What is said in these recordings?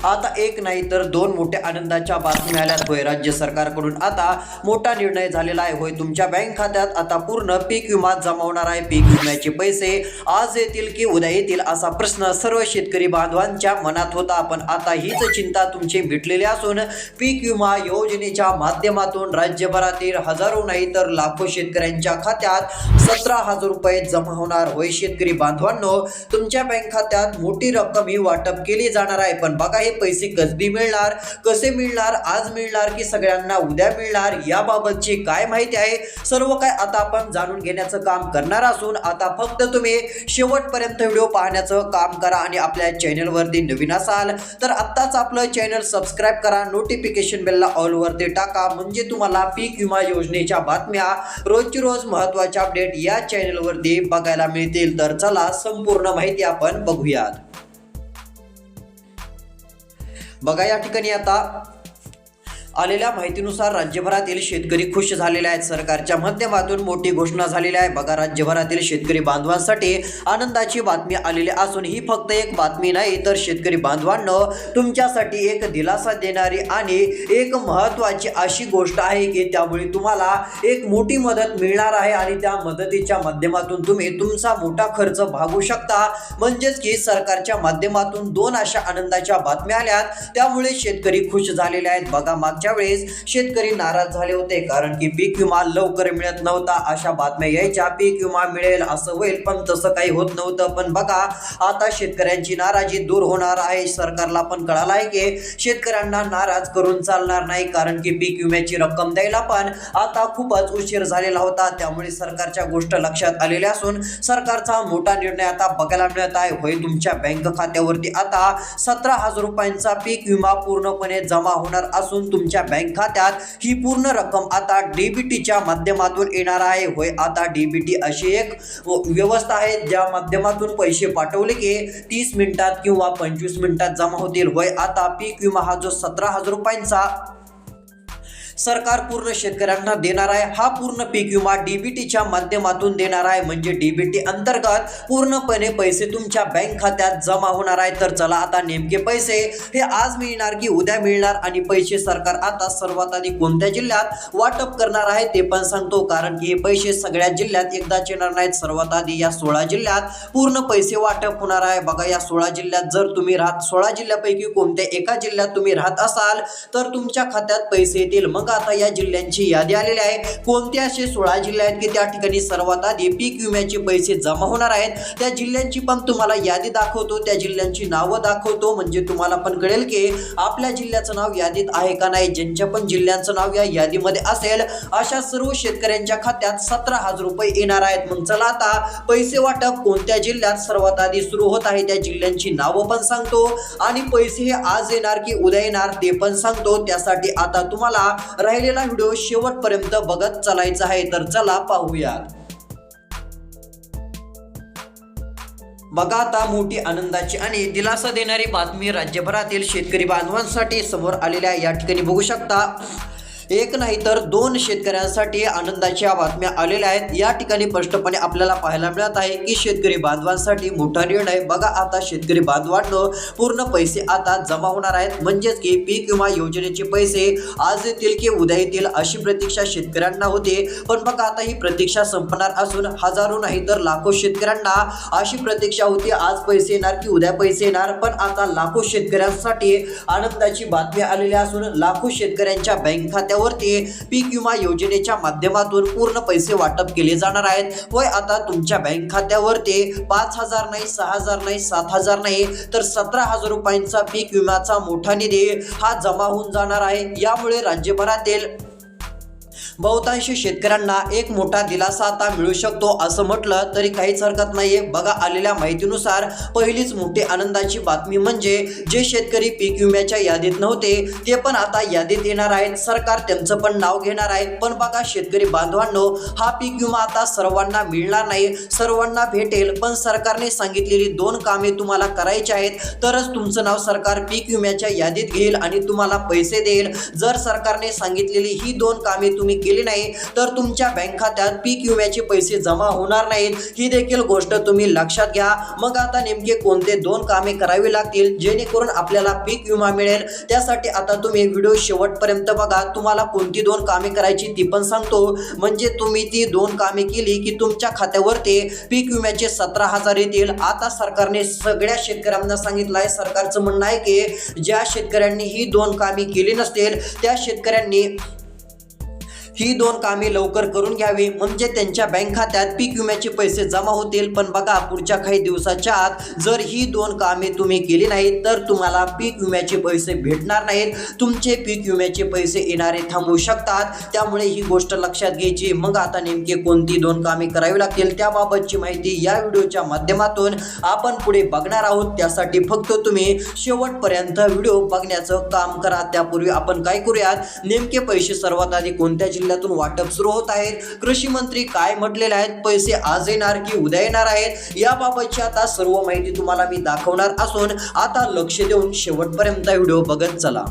आता एक नाही तर दोन मोठ्या आनंदाच्या बातम्या आल्यात होय. राज्य सरकारकडून आता मोठा निर्णय झालेला आहे होय. तुमच्या बँक खात्यात आता पूर्ण पीक विमा जमा होणार आहे. पीक विम्याचे पैसे आज येतील की उद्या येतील असा प्रश्न सर्व शेतकरी बांधवांच्या मनात होता. पण आता हीच चिंता तुमची मिटलेली असून पीक विमा योजनेच्या माध्यमातून राज्यभरातील हजारो नाही तर लाखो शेतकऱ्यांच्या खात्यात 17,000 रुपये जमा होणार होय. शेतकरी बांधवांनो, तुमच्या बँक खात्यात मोठी रक्कम ही वाटप केली जाणार आहे. पण बघा, हे पैसे कधी मिळणार, कसे मिळणार, आज मिळणार की सगळ्यांना उद्या मिळणार, याबाबतची काय माहिती आहे सर्व काय आता आपण जाणून घेण्याचं काम करणार असून आता फक्त तुम्ही शेवटपर्यंत व्हिडिओ पाहण्याचं काम करा. आणि आपल्या चॅनलवरती नवीन असाल तर आत्ताच आपलं चॅनल सबस्क्राईब करा, नोटिफिकेशन बेलला ऑल वरती टाका, म्हणजे तुम्हाला पीक विमा योजनेच्या बातम्या रोजची रोज महत्त्वाच्या अपडेट या चॅनलवरती बघायला मिळतील. तर चला संपूर्ण माहिती आपण बघूयात. बघा, या ठिकाणी आता आलेल्या माहितीनुसार राज्यभरातील शेतकरी खुश झालेले आहेत. सरकारच्या माध्यमातून मोठी घोषणा झालेली आहे. बघा, राज्यभरातील शेतकरी बांधवांसाठी आनंदाची बातमी आलेली असून ही फक्त एक बातमी नाही तर शेतकरी बांधवांनो, तुमच्यासाठी एक दिलासा देणारी आणि एक महत्त्वाची अशी गोष्ट आहे की त्यामुळे तुम्हाला एक मोठी मदत मिळणार आहे आणि त्या मदतीच्या माध्यमातून तुम्ही तुमचा मोठा खर्च भागवू शकता. म्हणजेच की सरकारच्या माध्यमातून दोन अशा आनंदाच्या बातम्या आल्यात, त्यामुळे शेतकरी खुश झालेले आहेत. बघा, मागच्या वेळेस शेतकरी नाराज झाले होते कारण की पीक विमा लवकर मिळत नव्हता. अशा बातम्या यायच्या, पीक विमा मिळेल असं होईल, पण तसं काही होत नव्हतं. पण बघा, आता शेतकऱ्यांची नाराजी दूर होणार आहे. सरकारला पण कळालं आहे की शेतकऱ्यांना नाराज करून चालणार नाही कारण की पीक विम्याची रक्कम द्यायला पण आता खूपच उशीर झालेला होता. त्यामुळे सरकारच्या गोष्ट लक्षात आलेल्या असून सरकारचा मोठा निर्णय आता बघायला मिळत आहे होय. तुमच्या बँक खात्यावरती आता 17,000 रुपयांचा पीक विमा पूर्णपणे जमा होणार असून तुमच्या बँक खात्यात ही पूर्ण रक्कम आता डीबीटीच्या माध्यमातून येणार आहे होय. आता डीबीटी अशी एक व्यवस्था आहे ज्या माध्यमातून पैसे पाठवले की 30 मिनिटात किंवा 25 मिनिटात जमा होतील होय. आता पीक विमा हा जो 17,000 रुपयांचा सरकार पूर्ण शेतकऱ्यांना देणार आहे, हा पूर्ण पीक विमा डीबीटीच्या माध्यमातून देणार आहे. म्हणजे डीबीटी अंतर्गत पूर्णपणे पैसे तुमच्या बँक खात्यात जमा होणार आहे. तर चला, आता नेमके पैसे हे आज मिळणार की उद्या मिळणार आणि पैसे सरकार आता सर्वात आधी कोणत्या जिल्ह्यात वाटप करणार आहे ते पण सांगतो. कारण की हे पैसे सगळ्या जिल्ह्यात एकदाच येणार नाहीत. सर्वात आधी या 16 जिल्ह्यात पूर्ण पैसे वाटप होणार आहे. बघा, या 16 जिल्ह्यात जर तुम्ही 16 जिल्ह्यापैकी कोणत्या एका जिल्ह्यात तुम्ही राहत असाल तर तुमच्या खात्यात पैसे येतील. मग आता या जिल्ह्यांची यादी आलेली आहे. कोणते असे 16 जिल्हे आहेत की त्या ठिकाणी सर्वात आधी पीक विम्याचे पैसे जमा होणार आहेत, त्या जिल्ह्यांची पण तुम्हाला यादी दाखवतो, त्या जिल्ह्यांची नावं दाखवतो, म्हणजे तुम्हाला पण कळेल की आपल्या जिल्ह्याचं नाव यादीत आहे का नाही. ज्यांच्या पण जिल्ह्यांचं नाव या यादीमध्ये असेल अशा सर्व शेतकऱ्यांच्या खात्यात 17,000 रुपये येणार आहेत. मग चला, आता पैसे वाटप कोणत्या जिल्ह्यात सर्वात आधी सुरू होत आहे त्या जिल्ह्यांची नावं पण सांगतो आणि पैसे हे आज येणार की उद्या येणार ते पण सांगतो. त्यासाठी आता तुम्हाला राहिलेला व्हिडिओ शेवटपर्यंत बघत चालायचा आहे. तर चला पाहूयात. बघा, आता मोठी आनंदाची आणि दिलासा देणारी बातमी राज्यभरातील शेतकरी बांधवांसाठी समोर आलेल्या या ठिकाणी बघू शकता. एक नाही तर दोन शेतकऱ्यांसाठी आनंदाच्या बातम्या आलेल्या आहेत. या ठिकाणी स्पष्टपणे आपल्याला पाहायला मिळत आहे की शेतकरी बांधवांसाठी मोठा निर्णय. बघा, आता शेतकरी बांधवांनो, पूर्ण पैसे आता जमा होणार आहेत. म्हणजेच की पीक विमा योजनेचे पैसे आज येतील की उद्या येतील अशी प्रतीक्षा शेतकऱ्यांना होती. पण बघा, आता ही प्रतीक्षा संपणार असून हजारो नाही तर लाखो शेतकऱ्यांना अशी प्रतीक्षा होती आज पैसे येणार की उद्या पैसे येणार. पण आता लाखो शेतकऱ्यांसाठी आनंदाची बातमी आलेली असून लाखो शेतकऱ्यांच्या बँक खात्यात वरती पीक विमा योजनेच्या माध्यमातून पूर्ण पैसे वाटप केले जाणार आहेत. होय, आता तुमच्या बँक खात्यावरती 5,000 नाही, 6,000 नाही, 7,000 नाही तर 17,000 रुपयांचा पीक विम्याचा मोठा निधी हा जमा होऊन जाणार आहे. यामुळे राज्यभरातील बहुतांश शेतकऱ्यांना एक मोठा दिलासा आता मिळू शकतो असं म्हटलं तरी काहीच हरकत नाहीये. बघा, आलेल्या माहितीनुसार पहिलीच मोठी आनंदाची बातमी म्हणजे जे शेतकरी पीक विम्याच्या यादीत नव्हते ते पण आता यादीत येणार आहेत. सरकार त्यांचं पण नाव घेणार आहे. पण बघा, शेतकरी बांधवांनो, हा पीक विमा आता सर्वांना मिळणार नाही, सर्वांना भेटेल. पण सरकारने सांगितलेली दोन कामे तुम्हाला करायची आहेत तरच तुमचं नाव सरकार पीक विम्याच्या यादीत घेईल आणि तुम्हाला पैसे देईल. जर सरकारने सांगितलेली ही दोन कामे तुम्ही केली नाही तर तुमच्या बँक खात्यात पीक विम्याचे पैसे जमा होणार नाहीत, ही देखील गोष्ट तुम्ही लक्षात घ्या। मग आता नेमके कोणते 2 कामे करावी लागतील जेणेकरून आपल्याला पीक विमा मिळेल, त्यासाठी आता तुम्ही व्हिडिओ शेवटपर्यंत बघा। तुम्हाला कोणती 2 कामे करायची ती पण सांगतो, म्हणजे तुम्ही ती 2 कामे केली की तुमच्या खात्यावरती पीक विम्याचे 17,000 येतील। आता सरकारने सगळ्या शेतकऱ्यांना सांगितलंय, सरकारचं म्हणणं आहे की ज्या शेतकऱ्यांनी ही 2 कामे केली नसतील त्या शेतकऱ्यांनी ही 2 कामे लवकर करून घ्यावी, म्हणजे त्यांच्या बँक खात्यात पीक विम्याचे पैसे जमा होतील। पण बघा, पुढच्या काही दिवसाच्या आत जर ही 2 कामे तुम्ही केली नाहीत तर तुम्हाला पीक विम्याचे पैसे भेटणार नाहीत, तुमचे पीक विम्याचे पैसे येणारे थांबू शकतात, त्यामुळे ही गोष्ट लक्षात घ्यायची। मग आता नेमके कोणती 2 कामे करावी लागतील त्याबाबतची माहिती या व्हिडिओच्या माध्यमातून आपण पुढे बघणार आहोत, त्यासाठी फक्त तुम्ही शेवटपर्यंत व्हिडिओ बघण्याचं काम करा। त्यापूर्वी आपण काय करूयात, नेमके पैसे सर्वात आधी कोणत्या जिल्ह्यातून वाटप सुरू होत आहे, कृषी मंत्री काय म्हटलेले आहेत, पैसे आज येणार की उद्या येणार आहेत, याबाबतची आता सर्व माहिती तुम्हाला मी दाखवणार असून आता लक्ष देऊन शेवटपर्यंत व्हिडिओ बघत चला।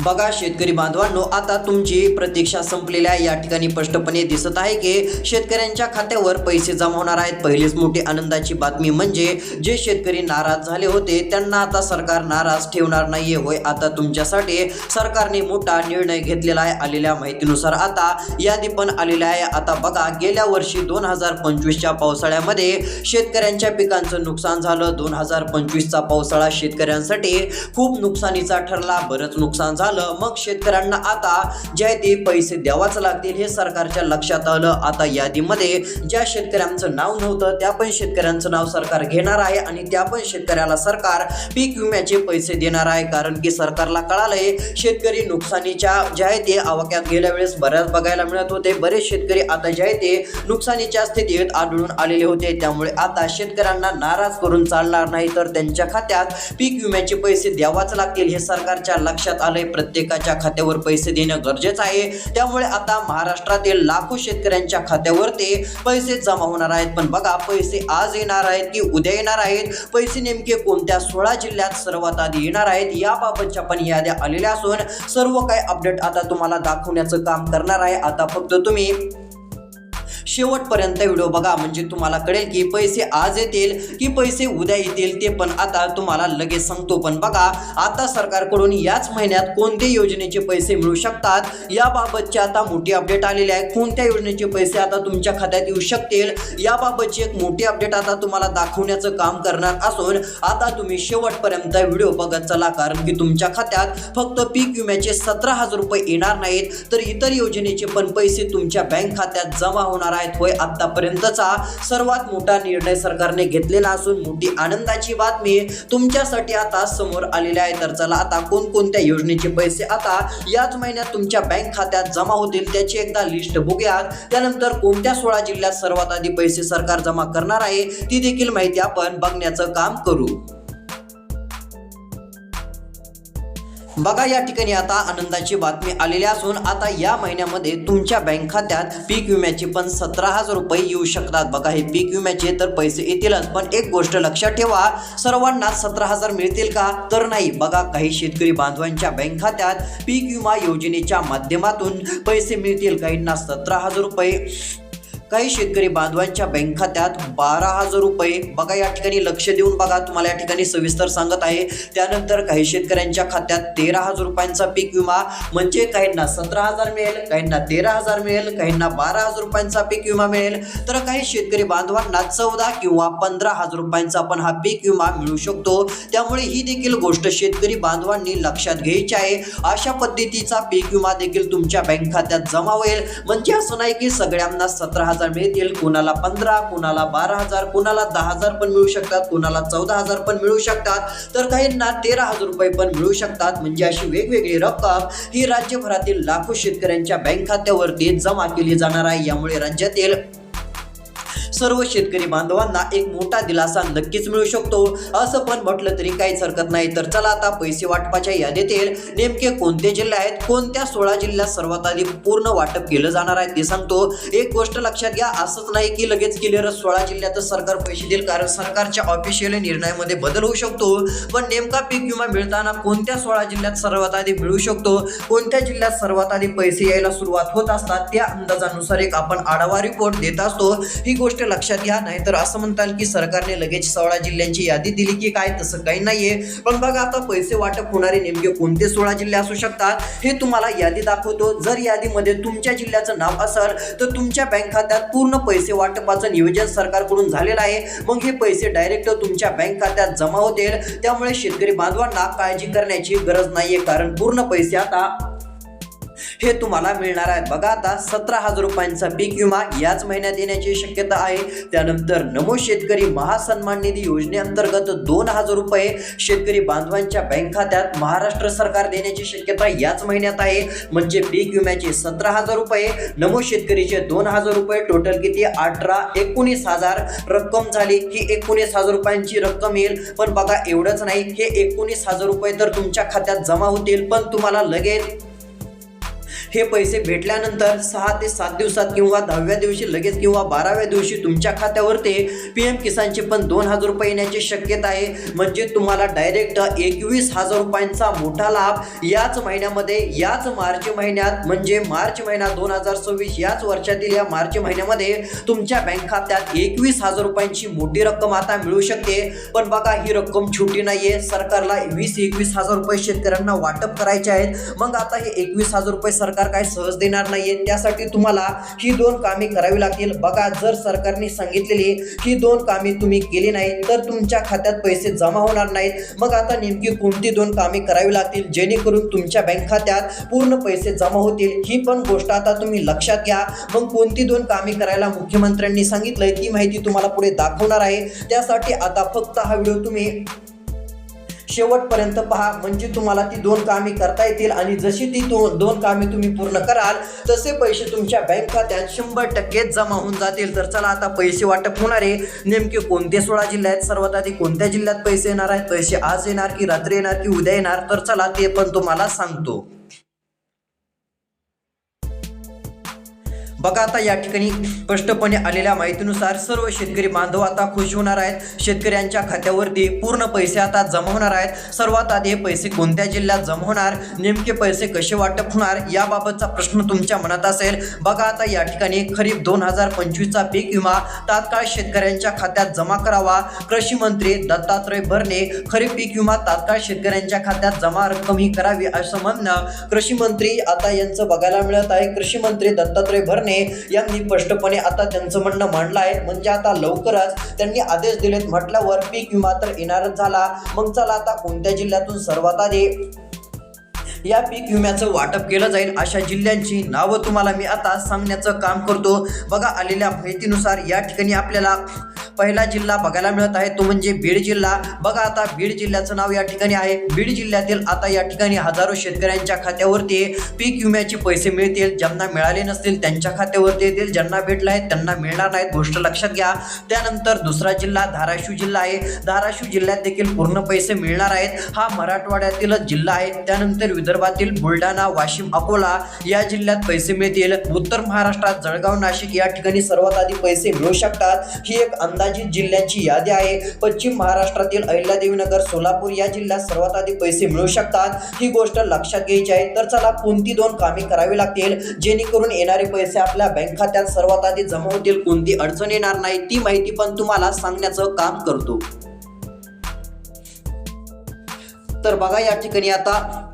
बघा शेतकरी बांधवांनो, आता तुमची प्रतीक्षा संपलेल्या या ठिकाणी स्पष्टपणे दिसत आहे की शेतकऱ्यांच्या खात्यावर पैसे जमा होणार आहेत। पहिलीच मोठी आनंदाची बातमी म्हणजे जे शेतकरी नाराज झाले होते त्यांना आता सरकार नाराज ठेवणार नाहीये। होय, आता तुमच्यासाठी सरकारने मोठा निर्णय घेतलेला आहे। आलेल्या माहितीनुसार आता यादी पण आलेली आहे। आता बघा, गेल्या वर्षी 2025च्या पावसाळ्यामध्ये शेतकऱ्यांच्या पिकांचं नुकसान झालं। 2025चा पावसाळा शेतकऱ्यांसाठी खूप नुकसानीचा ठरला, बरंच नुकसान झालं। मग शेतकऱ्यांना आता जे ते पैसे द्यावाच लागतील हे सरकारच्या लक्षात आलं। आता यादीमध्ये ज्या शेतकऱ्यांचं नाव नव्हतं त्या पण शेतकऱ्यांचं नाव सरकार घेणार आहे आणि त्या पण शेतकऱ्याला सरकार पीक विम्याचे पैसे देणार आहे, कारण की सरकारला कळालंय शेतकरी नुकसानीच्या जे आहे ते आवाक्यात गेल्या वेळेस बऱ्याच बघायला मिळत होते। बरेच शेतकरी आता जे आहे ते नुकसानीच्या स्थितीत आढळून आलेले होते, त्यामुळे आता शेतकऱ्यांना नाराज करून चालणार नाही, तर त्यांच्या खात्यात पीक विम्याचे पैसे द्यावाच लागतील हे सरकारच्या लक्षात आलंय। प्रत्येकाच्या खात्यावर पैसे देणं गरजेचं आहे, त्यामुळे आता महाराष्ट्रातील लाखो शेतकऱ्यांच्या खात्यावरती पैसे जमा होणार आहेत। पण बघा, पैसे आज येणार आहेत की उद्या येणार आहेत, पैसे नेमके कोणत्या 16 जिल्ह्यात सर्वात आधी येणार आहेत याबाबतच्या पण याद्या आलेल्या असून सर्व काही अपडेट आता तुम्हाला दाखवण्याचं काम करणार आहे। आता फक्त तुम्ही शेवटपर्यंत व्हिडिओ बघा, म्हणजे तुम्हाला कळेल की पैसे आज येतील की पैसे उद्या येतील, ते पण आता तुम्हाला लगेच सांगतो। पण बघा, आता सरकारकडून याच महिन्यात कोणते योजनेचे पैसे मिळू शकतात याबाबतची आता मोठी अपडेट आलेली आहे। कोणत्या योजनेचे पैसे आता तुमच्या खात्यात येऊ शकतील याबाबतची एक मोठी अपडेट आता तुम्हाला दाखवण्याचं काम करणार असून आता तुम्ही शेवटपर्यंत व्हिडिओ बघत चला, कारण की तुमच्या खात्यात फक्त पीक विम्याचे 17,000 रुपये येणार नाहीत तर इतर योजनेचे पण पैसे तुमच्या बँक खात्यात जमा होणार आहेत। होय, आतापर्यंतचा सर्वात मोठा निर्णय सरकारने घेतलेला असून मोठी आनंदाची बातमी तुमच्यासाठी आता समोर आलेली आहे। तर चला, आता कोणकोणत्या योजनेचे पैसे आता याच महिन्यात तुमच्या बँक खात्यात जमा होतील त्याची एकदा लिस्ट बघूयात। त्यानंतर कोणत्या 16 जिल्ह्यात सर्वात आधी पैसे सरकार जमा करणार आहे ती देखील माहिती आपण बघण्याचं काम करू। बघा, या ठिकाणी आता आनंदाची बातमी आलेली असून आता या महिन्यामध्ये तुमच्या बँक खात्यात पीक विम्याचे पण 17,000 रुपये येऊ शकतात। बघा, हे पीक विम्याचे तर पैसे येतीलच, पण एक गोष्ट लक्षात ठेवा, सर्वांना 17,000 मिळतील का, तर नाही। बघा, काही शेतकरी बांधवांच्या बँक खात्यात पीक विमा योजनेच्या माध्यमातून पैसे मिळतील, काहींना 17,000 रुपये, काही शेतकरी बांधवांच्या बँक खात्यात 12,000 रुपये। बघा, या ठिकाणी लक्ष देऊन बघा, तुम्हाला या ठिकाणी सविस्तर सांगत आहे। त्यानंतर काही शेतकऱ्यांच्या खात्यात 13,000 रुपयांचा पीक विमा, म्हणजे काहींना 17,000 मिळेल, काहींना 13,000 मिळेल, काहींना 12,000 रुपयांचा पीक विमा मिळेल, तर काही शेतकरी बांधवांना 14 किंवा 15,000 रुपयांचा पण हा पीक विमा मिळू शकतो। त्यामुळे ही देखील गोष्ट शेतकरी बांधवांनी लक्षात घ्यायची आहे। अशा पद्धतीचा पीक विमा देखील तुमच्या बँक खात्यात जमा होईल, म्हणजे असं नाही की सगळ्यांना 17,000 मिळतील, कुणाला 15, कुणाला 12,000, कुणाला 10,000 पण मिळू शकतात, कुणाला 14,000 पण मिळू शकतात, तर काहींना 13,000 रुपये पण मिळू शकतात। म्हणजे अशी वेगवेगळी रक्कम ही राज्यभरातील लाखो शेतकऱ्यांच्या बँक खात्यावरती जमा केली जाणार आहे। यामुळे राज्यातील सर्व शेतकरी बांधवांना एक मोठा दिलासा नक्कीच मिळू शकतो असं पण म्हटलं तरी काहीच हरकत नाही। तर चला आता पैसे वाटपाच्या यादीतील नेमके कोणते जिल्हे आहेत, कोणत्या 16 जिल्ह्यात सर्वात आधी पूर्ण वाटप केलं जाणार आहे ते सांगतो। एक गोष्ट लक्षात घ्या, असंच नाही की लगेच क्लिअर 16 जिल्ह्यातच सरकार पैसे देईल, कारण सरकारच्या ऑफिशियल निर्णयामध्ये बदल होऊ शकतो। पण नेमका पीक विमा मिळताना कोणत्या 16 जिल्ह्यात सर्वात आधी मिळू शकतो, कोणत्या जिल्ह्यात सर्वात आधी पैसे यायला सुरुवात होत असतात, त्या अंदाजानुसार एक आपण आढावा रिपोर्ट देत असतो। ही गोष्ट लक्षात घ्या, नाहीतर असं म्हणताल की सरकारने लगेच 16 जिल्ह्यांची यादी दिली की काय, तसं काही नाहीये। पण बघा आता पैसे वाटप होणारे नेमके कोणते 16 जिल्हे असू शकतात हे तुम्हाला यादी दाखवतो। जर यादीमध्ये तुमच्या जिल्ह्याचं नाव असेल तर तुमच्या बँक खात्यात पूर्ण पैसे वाटपाचं नियोजन सरकारकडून झालेलं आहे। मग हे पैसे डायरेक्ट तुमच्या बँक खात्यात जमा होतील, त्यामुळे शेतकरी बांधवांना काळजी करण्याची गरज नाहीये, कारण पूर्ण पैसे आता हे तुम्हाला मिळणार आहेत। बघा आता 17,000 रुपयांचा पीक विमा याच महिन्यात येण्याची शक्यता आहे। त्यानंतर नमो शेतकरी महासन्मान निधी योजनेअंतर्गत 2,000 रुपये शेतकरी बांधवांच्या बँक खात्यात महाराष्ट्र सरकार देण्याची शक्यता याच महिन्यात आहे। म्हणजे पीक विम्याचे 17,000 रुपये, नमो शेतकरीचे 2,000 रुपये, टोटल किती 19,000 रक्कम झाली। ही 19,000 रुपयांची रक्कम येईल। पण बघा एवढंच नाही, हे 19,000 रुपये तर तुमच्या खात्यात जमा होतील, पण तुम्हाला लगेच हे पैसे भेटल्यानंतर 6 ते 7 दिवसात किंवा 10व्या दिवशी लगेच किंवा 12व्या दिवशी तुमच्या खात्यावर ते PM किसानचे पण 2,000 रुपये येण्याची शक्यता आहे। म्हणजे तुम्हाला डायरेक्ट 21,000 रुपयांचा मोठा लाभ याच महिन्यामध्ये, याच मार्च महिन्यात, म्हणजे मार्च महिना 2026 याच वर्षातील या मार्च महिन्यामध्ये तुमच्या बँक खात्यात 21,000 रुपयांची मोठी रक्कम आता मिळू शकते। पण बघा ही रक्कम छोटी नाहीये, सरकारला 21,000 रुपये शेतकऱ्यांना वाटप करायचे आहेत। मग आता हे 21,000 रुपये सरकार काय सहज देणार नाहीये, त्यासाठी तुम्हाला ही 2 कामे करावी लागतील। बघा जर सरकारने सांगितलेली ही 2 कामे तुम्ही केली नाही तर तुमच्या खात्यात पैसे जमा होणार नाहीत। मग आता नेमकी कोणती 2 कामे करावी लागतील जेणेकरून तुमच्या बँक खात्यात पूर्ण पैसे जमा होतील, ही पण गोष्ट आता तुम्ही लक्षात घ्या। मग कोणती 2 कामे करायला मुख्यमंत्र्यांनी सांगितलंय ती माहिती तुम्हाला पुढे दाखवणार आहे। त्यासाठी आता फक्त हा व्हिडिओ तुम्ही शेवटपर्यंत पहा, म्हणजे तुम्हाला ती 2 कामे करता येतील आणि जशी ती 2 कामे तुम्ही पूर्ण कराल तसे पैसे तुमच्या बँक खात्यात 100% जमा होऊन जातील। तर चला आता पैसे वाटप होणारे नेमके कोणते 16 जिल्हे आहेत, सर्वात आधी कोणत्या जिल्ह्यात पैसे येणार आहेत, पैसे आज येणार की रात्री येणार की उद्या येणार, तर चला ते पण तुम्हाला सांगतो। बघा आता या ठिकाणी स्पष्टपणे आलेल्या माहितीनुसार सर्व शेतकरी बांधव आता खुश होणार आहेत। शेतकऱ्यांच्या खात्यावरती पूर्ण पैसे आता जमा होणार आहेत। सर्वात आधी हे पैसे कोणत्या जिल्ह्यात जमा होणार, नेमके पैसे कसे वाटप होणार याबाबतचा प्रश्न तुमच्या मनात असेल। बघा आता या ठिकाणी खरीप 2025चा पीक विमा तात्काळ शेतकऱ्यांच्या खात्यात जमा करावा। कृषी मंत्री दत्तात्रय भरणे खरीप पीक विमा तात्काळ शेतकऱ्यांच्या खात्यात जमा रक्कम ही करावी असं म्हणणं कृषी मंत्री आता यांचं बघायला मिळत आहे। कृषी मंत्री दत्तात्रय भरणे यांनी स्पष्टपणे आता त्यांचं म्हणणं मांडलं आहे। म्हणजे आता लवकरच त्यांनी आदेश दिलेत म्हटल्यावर पीक विमा तर येणारच झाला। मग चला आता कोणत्या जिल्ह्यातून सर्वात आधी या पीक विम्याचं वाटप केलं जाईल अशा जिल्ह्यांची नावं तुम्हाला मी आता सांगण्याचं काम करतो। बघा आलेल्या माहितीनुसार या ठिकाणी आपल्याला पहिला जिल्हा बघायला मिळत आहे तो म्हणजे बीड जिल्हा। बघा आता बीड जिल्ह्याचं नाव या ठिकाणी आहे। बीड जिल्ह्यातील आता या ठिकाणी हजारो शेतकऱ्यांच्या खात्यावरती पीक विम्याचे पैसे मिळतील, ज्यांना मिळाले नसतील त्यांच्या खात्यावरती येतील, ज्यांना भेटले आहेत त्यांना मिळणार नाहीत, गोष्ट लक्षात घ्या। त्यानंतर दुसरा जिल्हा धाराशिव जिल्हा आहे। धाराशिव जिल्ह्यात देखील पूर्ण पैसे मिळणार आहेत। हा मराठवाड्यातीलच जिल्हा आहे। त्यानंतर विदर्भातील बुलढाणा, वाशिम, अकोला या जिल्ह्यात पैसे मिळतील। उत्तर महाराष्ट्रात जळगाव, नाशिक या ठिकाणी सर्वात आधी पैसे मिळू शकतात। ही एक अंदाजित जिल्ह्यांची यादी आहे। पश्चिम महाराष्ट्रातील अहिल्यादेवीनगर, सोलापूर या जिल्ह्यात सर्वात आधी पैसे मिळू शकतात। ही गोष्ट लक्षात घ्यायची आहे। तर चला कोणती 2 कामे करावी लागतील जेणेकरून येणारे पैसे आपल्या बँक खात्यात सर्वात आधी जमा होतील, कोणती अडचण येणार नाही, ती माहिती पण तुम्हाला सांगण्याचं काम करतो। तर बघा या ठिकाणी आता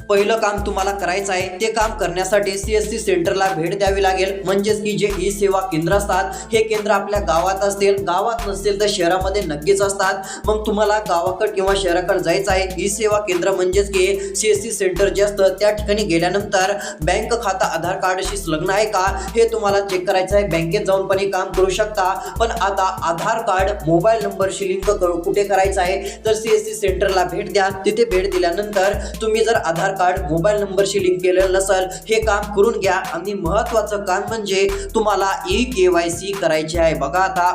पहिलं काम तुम्हाला करायचं आहे। ते काम करण्यासाठी CSC सेंटरला भेट द्यावी लागेल। म्हणजेच की जे ई सेवा केंद्र असतात हे केंद्र आपल्या गावात असतील, गावात नसतील तर शहरामध्ये नक्कीच असतात। मग तुम्हाला गावाकडे किंवा शहराकडे जायचं आहे। ई सेवा केंद्र म्हणजेच की CSC सेंटर जे असतं त्या ठिकाणी गेल्यानंतर बँक खाता आधार कार्डशी संलग्न आहे का हे तुम्हाला चेक करायचं आहे। बँकेत जाऊन पण हे काम करू शकता, पण आता आधार कार्ड मोबाईल नंबरशी लिंक कुठे करायचं आहे तर CSC सेंटरला भेट द्या। तिथे भेट दिल्यानंतर तुम्ही जर आधार कार्ड मोबाईल नंबरशी लिंक केलेलं नसेल हे काम करून घ्या. आणि महत्त्वाचं काम म्हणजे तुम्हाला KYC करायचे आहे. बघा आता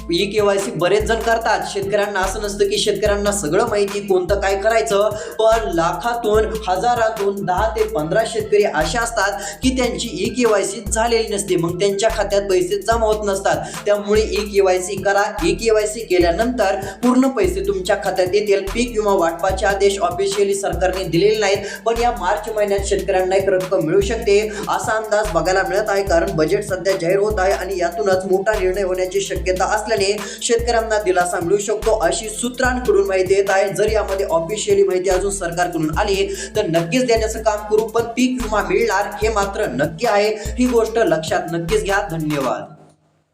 KYC बरेच जण करतात. शेतकऱ्यांना असं नसतं की शेतकऱ्यांना सगळं माहिती कोणतं काय करायचं, पण लाखातून हजारातून 10 ते 15 शेतकरी असे असतात की त्यांची KYC झालेली नसते, मग त्यांच्या खात्यात पैसे जमा होत नसतात. त्यामुळे KYC करा. KYC केल्यानंतर पूर्ण पैसे तुमच्या खात्यात येतील. पीक विमा वाटपाचे आदेश ऑफिशियली सरकारने दिलेले नाहीत, पण या मार्च महिन्यात शेतकऱ्यांना एक रक्कम मिळू शकते असा अंदाज बघायला मिळत आहे. कारण बजेट सध्या जाहीर होत आहे आणि यातूनच मोठा निर्णय होण्याची शक्यता असल्याने शेतकऱ्यांना दिलासा मिळू शकतो अशी सूत्रांकडून माहिती येत आहे. जर यामध्ये ऑफिशियली माहिती अजून सरकारकडून आली तर नक्कीच देण्याचं काम करू, पण पीक विमा मिळणार हे मात्र नक्की आहे. ही गोष्ट लक्षात नक्कीच घ्या. धन्यवाद.